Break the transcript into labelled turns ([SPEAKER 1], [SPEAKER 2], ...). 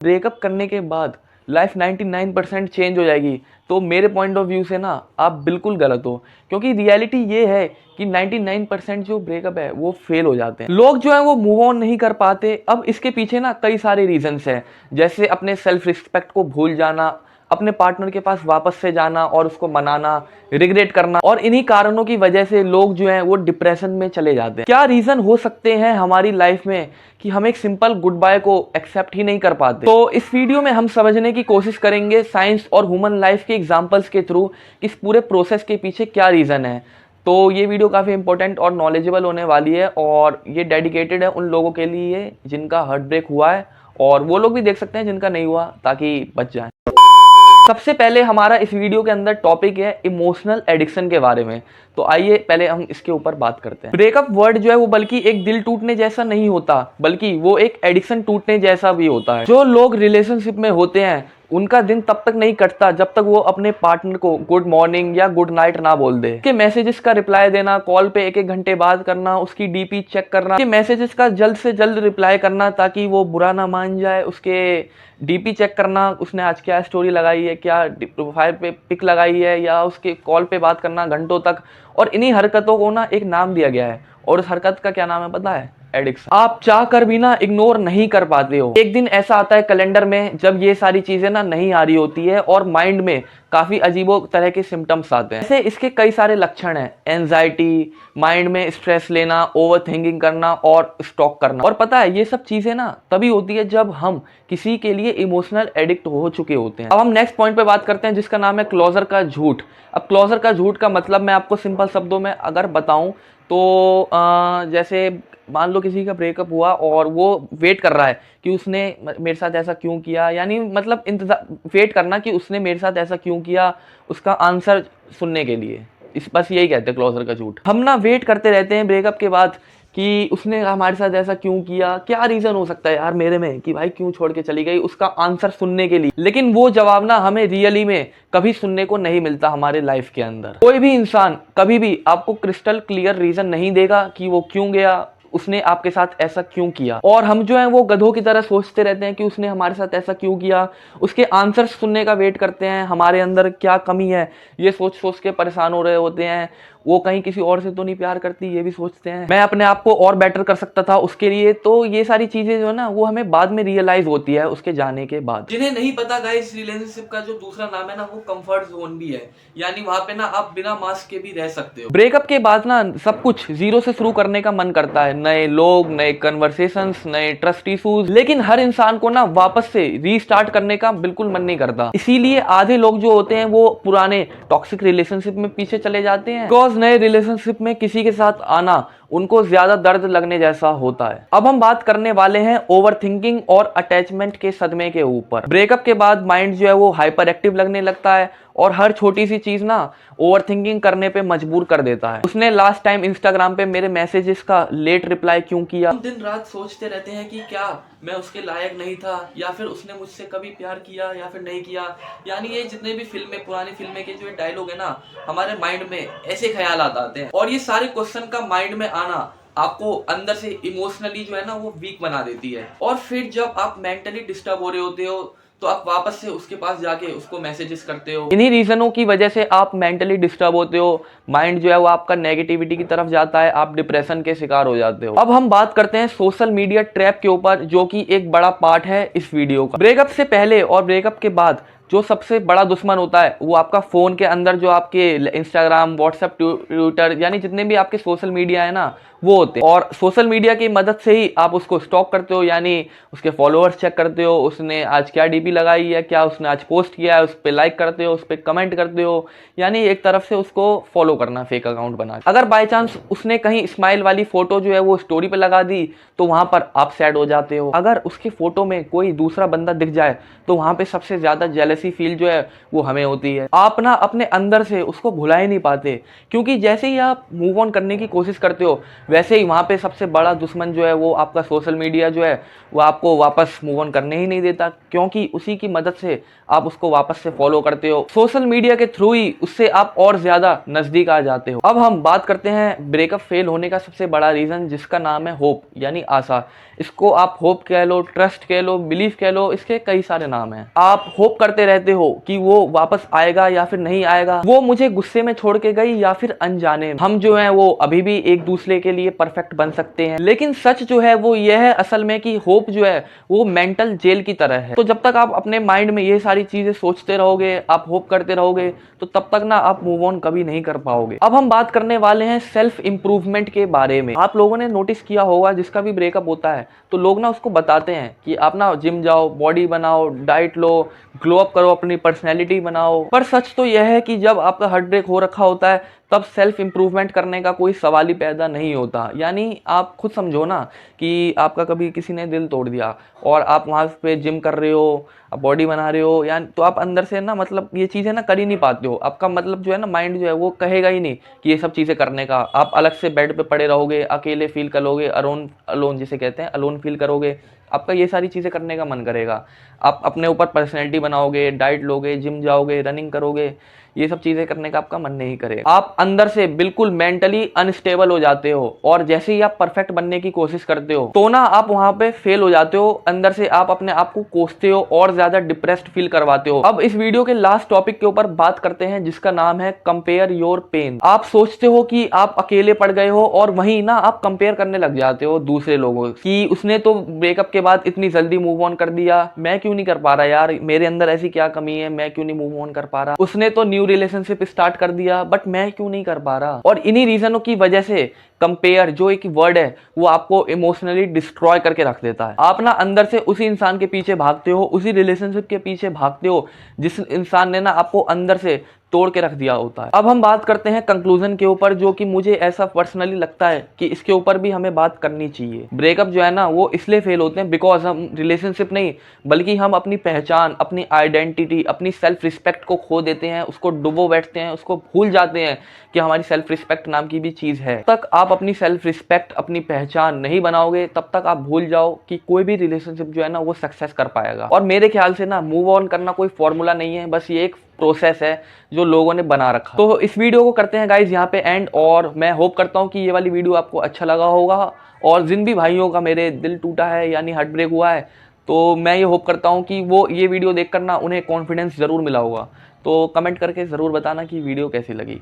[SPEAKER 1] Breakup करने के बाद लाइफ 99% चेंज हो जाएगी, तो मेरे पॉइंट ऑफ व्यू से ना आप बिल्कुल गलत हो। क्योंकि रियलिटी ये है कि 99% जो ब्रेकअप है वो फेल हो जाते हैं। लोग जो है वो मूव ऑन नहीं कर पाते। अब इसके पीछे ना कई सारे रीजंस हैं, जैसे अपने सेल्फ रिस्पेक्ट को भूल जाना, अपने पार्टनर के पास वापस से जाना और उसको मनाना, रिग्रेट करना, और इन्हीं कारणों की वजह से लोग जो हैं वो डिप्रेशन में चले जाते हैं। क्या रीजन हो सकते हैं हमारी लाइफ में कि हम एक सिंपल गुड बाय को एक्सेप्ट ही नहीं कर पाते? तो इस वीडियो में हम समझने की कोशिश करेंगे साइंस और ह्यूमन लाइफ के एग्जांपल्स के थ्रू इस पूरे प्रोसेस के पीछे क्या रीजन है। तो ये वीडियो काफ़ी इंपॉर्टेंट और नॉलेजेबल होने वाली है, और ये डेडिकेटेड है उन लोगों के लिए जिनका हार्ट ब्रेक हुआ है, और वो लोग भी देख सकते हैं जिनका नहीं हुआ, ताकि बच जाए। सबसे पहले हमारा इस वीडियो के अंदर टॉपिक है इमोशनल एडिक्शन के बारे में। तो आइए पहले हम इसके ऊपर बात करते हैं। ब्रेकअप वर्ड जो है वो बल्कि एक दिल टूटने जैसा नहीं होता, बल्कि वो एक एडिक्शन टूटने जैसा भी होता है। जो लोग रिलेशनशिप में होते हैं उनका दिन तब तक नहीं कटता जब तक वो अपने पार्टनर को गुड मॉर्निंग या गुड नाइट ना बोल दे। उसके मैसेजेस का रिप्लाई देना, कॉल पे एक एक घंटे बात करना, उसकी डीपी चेक करना, उसके मैसेजेस का जल्द से जल्द रिप्लाई करना ताकि वो बुरा ना मान जाए, उसके डीपी चेक करना, उसने आज क्या स्टोरी लगाई है, क्या प्रोफाइल पे पिक लगाई है, या उसके कॉल पे बात करना घंटों तक। और इन्हीं हरकतों को ना एक नाम दिया गया है, और उस हरकत का क्या नाम है पता है? एडिक्शन। आप चाह कर भी ना इग्नोर नहीं कर पाते हो। एक दिन ऐसा आता है कैलेंडर में जब ये सारी चीजें ना नहीं आ रही होती है और माइंड में काफी अजीबो तरह के सिम्टम्स आते हैं। ऐसे इसके कई सारे लक्षण हैं: एंजाइटी, माइंड में स्ट्रेस लेना, ओवर थिंकिंग करना और स्टॉक करना। और पता है ये सब चीजें ना तभी होती है जब हम किसी के लिए इमोशनल एडिक्ट हो चुके होते हैं। अब हम नेक्स्ट पॉइंट पे बात करते हैं जिसका नाम है क्लोजर का झूठ। अब क्लोजर का झूठ का मतलब मैं आपको सिंपल शब्दों में अगर बताऊं तो जैसे मान लो किसी का ब्रेकअप हुआ और वो वेट कर रहा है कि उसने मेरे साथ ऐसा क्यों किया, यानी मतलब इंतजार, वेट करना कि उसने मेरे साथ ऐसा क्यों किया, उसका आंसर सुनने के लिए। इस बस यही कहते हैं क्लोजर का झूठ। हम ना वेट करते रहते हैं ब्रेकअप के बाद कि उसने हमारे साथ ऐसा क्यों किया, क्या रीजन हो सकता है यार मेरे में कि भाई क्यों छोड़ के चली गई, उसका आंसर सुनने के लिए। लेकिन वो जवाब ना हमें रियली में कभी सुनने को नहीं मिलता हमारे लाइफ के अंदर। कोई भी इंसान कभी भी आपको क्रिस्टल क्लियर रीजन नहीं देगा कि वो क्यों गया, उसने आपके साथ ऐसा क्यों किया। और हम जो है वो गधों की तरह सोचते रहते हैं कि उसने हमारे साथ ऐसा क्यों किया, उसके आंसर सुनने का वेट करते हैं, हमारे अंदर क्या कमी है ये सोच सोच के परेशान हो रहे होते हैं। वो कहीं किसी और से तो नहीं प्यार करती ये भी सोचते हैं, मैं अपने आप को और बेटर कर सकता था उसके लिए। तो ये सारी चीजें जो है ना वो हमें बाद में रियलाइज होती है उसके जाने के बाद। जिन्हें नहीं पता गाइस, रिलेशनशिप का जो दूसरा नाम है ना वो कंफर्ट जोन भी है, यानी वहां पे ना आप बिना मास्क के भी रह सकते हो। ब्रेकअप के बाद ना सब कुछ जीरो से शुरू करने का मन करता है, नए लोग, नए कन्वर्सेशंस, नए ट्रस्ट इशूज। लेकिन हर इंसान को ना वापस से रीस्टार्ट करने का बिल्कुल मन नहीं करता। इसीलिए आधे लोग जो होते हैं वो पुराने टॉक्सिक रिलेशनशिप में पीछे चले जाते हैं, बिकॉज नए रिलेशनशिप में किसी के साथ आना उनको ज्यादा दर्द लगने जैसा होता है। अब हम बात करने वाले हैं ओवर थिंकिंग और अटैचमेंट के सदमे के ऊपर। ब्रेकअप के बाद माइंड जो है वो हाइपर एक्टिव लगने लगता है और हर छोटी सी चीज ना ओवर थिंकिंग करने पे मजबूर कर देता है। उसने लास्ट टाइम इंस्टाग्राम पे मेरे मैसेजेस का लेट रिप्लाई क्यों किया। हम दिन रात सोचते रहते हैं कि क्या मैं उसके लायक नहीं था, या फिर उसने मुझसे कभी प्यार किया या फिर नहीं किया। यानी ये जितने भी फिल्में, पुरानी फिल्में के जो डायलॉग है ना, हमारे माइंड में ऐसे ख्याल आते हैं, और ये सारे क्वेश्चन का माइंड में आना आपको अंदर से इमोशनली जो है ना वो वीक बना देती है। और फिर जब आप मेंटली डिस्टर्ब हो रहे होते हो तो आप वापस से उसके पास जाके उसको मैसेजेस करते हो। इन्हीं रीजनों की वजह से आप मेंटली डिस्टर्ब होते हो, माइंड जो है वो आपका नेगेटिविटी की तरफ जाता है, आप डिप्रेशन के शिकार हो जाते हो। अब हम बात करते हैं सोशल मीडिया ट्रैप के ऊपर, जो कि एक बड़ा पार्ट है इस वीडियो का। ब्रेकअप से पहले और ब्रेकअप के बाद जो सबसे बड़ा दुश्मन होता है वो आपका फोन के अंदर जो आपके इंस्टाग्राम, व्हाट्सएप, ट्विटर, यानी जितने भी आपके सोशल मीडिया है ना वो होते हैं। और सोशल मीडिया की मदद से ही आप उसको स्टॉक करते हो, यानी उसके फॉलोअर्स चेक करते हो, उसने आज क्या डीपी लगाई है, क्या उसने आज पोस्ट किया है, उस पर लाइक करते हो, उस पर कमेंट करते हो, यानी एक तरफ से उसको फॉलो करना फेक अकाउंट बना के। अगर बाय चांस उसने कहीं स्माइल वाली फोटो जो है वो स्टोरी पे लगा दी तो वहां पर आप सैड हो जाते हो। अगर उसकी फोटो में कोई दूसरा बंदा दिख जाए तो वहां पे सबसे ज्यादा जेलसी फील जो है वो हमें होती है। आप ना अपने अंदर से उसको भुला ही नहीं पाते, क्योंकि जैसे ही आप मूव ऑन करने की कोशिश करते हो वैसे ही वहां पे सबसे बड़ा दुश्मन जो है वो आपका सोशल मीडिया जो है वो आपको वापस मूव ऑन करने ही नहीं देता, क्योंकि उसी की मदद से आप उसको वापस से फॉलो करते हो। सोशल मीडिया के थ्रू ही उससे आप और ज्यादा नजदीक आ जाते हो। अब हम बात करते हैं ब्रेकअप फेल होने का सबसे बड़ा रीजन, जिसका नाम है होप, यानी आशा। इसको आप होप कह लो, ट्रस्ट कह लो, बिलीफ कह लो, इसके कई सारे नाम हैं। आप होप करते रहते हो कि वो वापस आएगा या फिर नहीं आएगा, वो मुझे गुस्से में छोड़ के गई या फिर अनजाने में। हम जो है वो अभी भी एक दूसरे के लिए परफेक्ट बन सकते हैं। लेकिन सच जो है वो यह है असल में कि होप जो है वो मेंटल जेल की तरह है। तो जब तक आप अपने माइंड में ये सारी चीजें सोचते रहोगे, आप होप करते रहोगे, तो तब तक ना आप मूव ऑन कभी नहीं कर पाओगे। अब हम बात करने वाले हैं सेल्फ इंप्रूवमेंट के बारे में। आप लोगों ने नोटिस किया होगा, जिसका भी ब्रेकअप होता है तो लोग ना उसको बताते हैं कि आप ना जिम जाओ, बॉडी बनाओ, डाइट लो, ग्लो अप करो, अपनी पर्सनैलिटी बनाओ। पर सच तो यह है कि जब आपका हार्ट ब्रेक हो रखा होता है तब सेल्फ इंप्रूवमेंट करने का कोई सवाल ही पैदा नहीं होता। यानी आप खुद समझो ना कि आपका कभी किसी ने दिल तोड़ दिया और आप वहाँ पे जिम कर रहे हो, आप बॉडी बना रहे हो, यानी तो आप अंदर से ना मतलब ये चीज़ें ना कर ही नहीं पाते हो। आपका मतलब जो है ना माइंड जो है वो कहेगा ही नहीं कि ये सब चीज़ें करने का। आप अलग से बेड पे पड़े रहोगे, अकेले फील करोगे, अलोन अलोन जिसे कहते हैं, अलोन फील करोगे। आपका ये सारी चीज़ें करने का मन करेगा। आप अपने ऊपर पर्सनैलिटी बनाओगे, डाइट लोगे, जिम जाओगे, रनिंग करोगे, ये सब चीज़ें करने का आपका मन नहीं करेगा। आप अंदर से बिल्कुल मेंटली अनस्टेबल हो जाते हो और जैसे ही आप परफेक्ट बनने की कोशिश करते हो तो ना आप वहां पे फेल हो जाते हो। अंदर से आप अपने आप को कोसते हो और ज्यादा डिप्रेस्ड फील करवाते हो। अब इस वीडियो के लास्ट टॉपिक के ऊपर बात करते हैं, जिसका नाम है कंपेयर योर पेन। आप सोचते हो कि आप अकेले पड़ गए हो और वहीं ना आप कंपेयर करने लग जाते हो दूसरे लोगों की। उसने तो ब्रेकअप के बाद इतनी जल्दी मूव ऑन कर दिया, मैं क्यों नहीं कर पा रहा यार, मेरे अंदर ऐसी क्या कमी है, मैं क्यों नहीं मूव ऑन कर पा रहा। उसने तो न्यू रिलेशनशिप स्टार्ट कर दिया बट मैं क्यों नहीं कर पा रहा। और इन्हीं रीजनों की वजह से कंपेयर जो एक वर्ड है वो आपको इमोशनली डिस्ट्रॉय करके रख देता है। आप ना अंदर से उसी इंसान के पीछे भागते हो, उसी रिलेशनशिप के पीछे भागते हो जिस इंसान ने ना आपको अंदर से तोड़ के रख दिया होता है। अब हम बात करते हैं कंक्लूजन के ऊपर, जो कि मुझे ऐसा पर्सनली लगता है कि इसके ऊपर भी हमें बात करनी चाहिए। ब्रेकअप जो है ना वो इसलिए फेल होते हैं बिकॉज हम रिलेशनशिप नहीं बल्कि हम अपनी पहचान, अपनी आइडेंटिटी, अपनी सेल्फ रिस्पेक्ट को खो देते हैं, उसको डुबो बैठते हैं, उसको भूल जाते हैं कि हमारी सेल्फ रिस्पेक्ट नाम की भी चीज है। तब तक आप अपनी सेल्फ रिस्पेक्ट, अपनी पहचान नहीं बनाओगे, तब तक आप भूल जाओ कि कोई भी रिलेशनशिप जो है ना वो सक्सेस कर पाएगा। और मेरे ख्याल से ना मूव ऑन करना कोई फॉर्मूला नहीं है, बस ये एक प्रोसेस है जो लोगों ने बना रखा। तो इस वीडियो को करते हैं गाइज यहाँ पे एंड, और मैं होप करता हूँ कि ये वाली वीडियो आपको अच्छा लगा होगा। और जिन भी भाइयों का मेरे दिल टूटा है यानी हार्ट ब्रेक हुआ है, तो मैं ये होप करता हूँ कि वो ये वीडियो देखकर ना उन्हें कॉन्फिडेंस जरूर मिला होगा। तो कमेंट करके ज़रूर बताना कि वीडियो कैसी लगी।